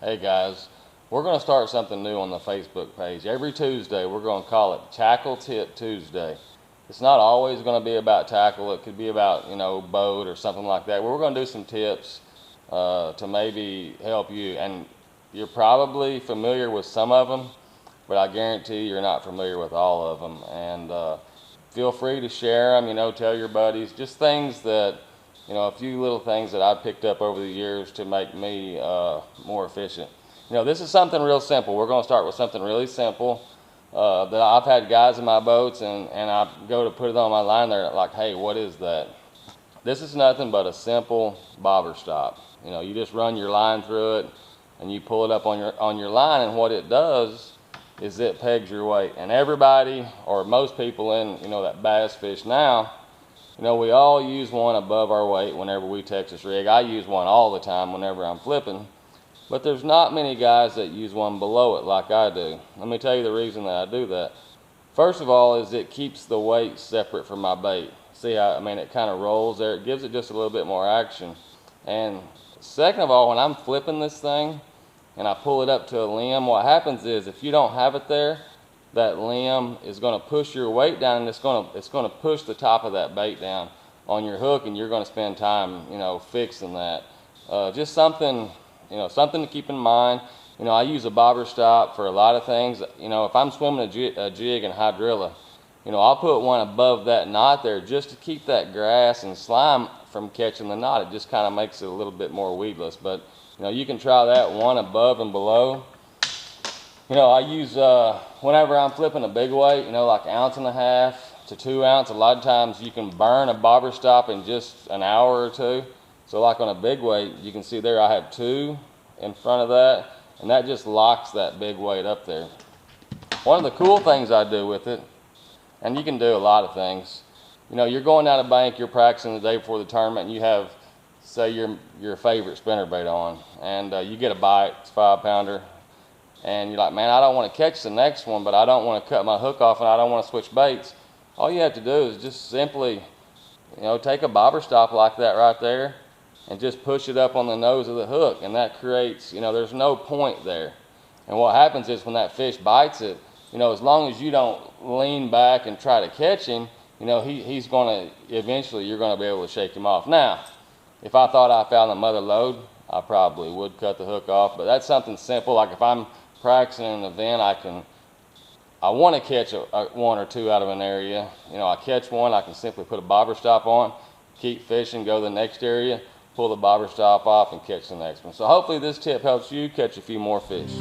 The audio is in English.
Hey guys, we're going to start something new on the Facebook page. Every Tuesday we're going to call it Tackle Tip Tuesday. It's not always going to be about tackle. It could be about, boat or something like that. We're going to do some tips to maybe help you. And you're probably familiar with some of them, but I guarantee you're not familiar with all of them. And feel free to share them, tell your buddies. Just things that, a few little things that I've picked up over the years to make me more efficient. This is something real simple. We're going to start with something really simple that I've had guys in my boats, and I go to put it on my line. They're like, hey, what is that? This is nothing but a simple bobber stop. You just run your line through it, and you pull it up on your line, and what it does is it pegs your weight. And everybody, or most people in that bass fish now, we all use one above our weight whenever we Texas rig. I use one all the time whenever I'm flipping, but there's not many guys that use one below it like I do. Let me tell you the reason that I do that. First of all is it keeps the weight separate from my bait. See how, it kind of rolls there. It gives it just a little bit more action. And second of all, when I'm flipping this thing and I pull it up to a limb, what happens is if you don't have it there, that limb is going to push your weight down, and it's going to push the top of that bait down on your hook, and you're going to spend time fixing that. Just something something to keep in mind. I use a bobber stop for a lot of things. If I'm swimming a jig and hydrilla, I'll put one above that knot there just to keep that grass and slime from catching the knot. It just kind of makes it a little bit more weedless. But you can try that one above and below. I use, whenever I'm flipping a big weight, like 1.5 to 2 ounce, a lot of times you can burn a bobber stop in just an hour or two. So like on a big weight, you can see there I have 2 in front of that, and that just locks that big weight up there. One of the cool things I do with it, and you can do a lot of things, you're going down a bank, you're practicing the day before the tournament, and you have, say, your favorite spinnerbait on, and you get a bite, it's a 5-pounder, and you're like, man, I don't want to catch the next one, but I don't want to cut my hook off, and I don't want to switch baits. All you have to do is just simply, take a bobber stop like that right there and just push it up on the nose of the hook, and that creates, there's no point there. And what happens is when that fish bites it, as long as you don't lean back and try to catch him, he's going to, eventually you're going to be able to shake him off. Now, if I thought I found the mother lode, I probably would cut the hook off, but that's something simple. Like if I'm practicing an event, I want to catch one or two out of an area. I catch one, I can simply put a bobber stop on, keep fishing, go to the next area, pull the bobber stop off, and catch the next one. So hopefully this tip helps you catch a few more fish.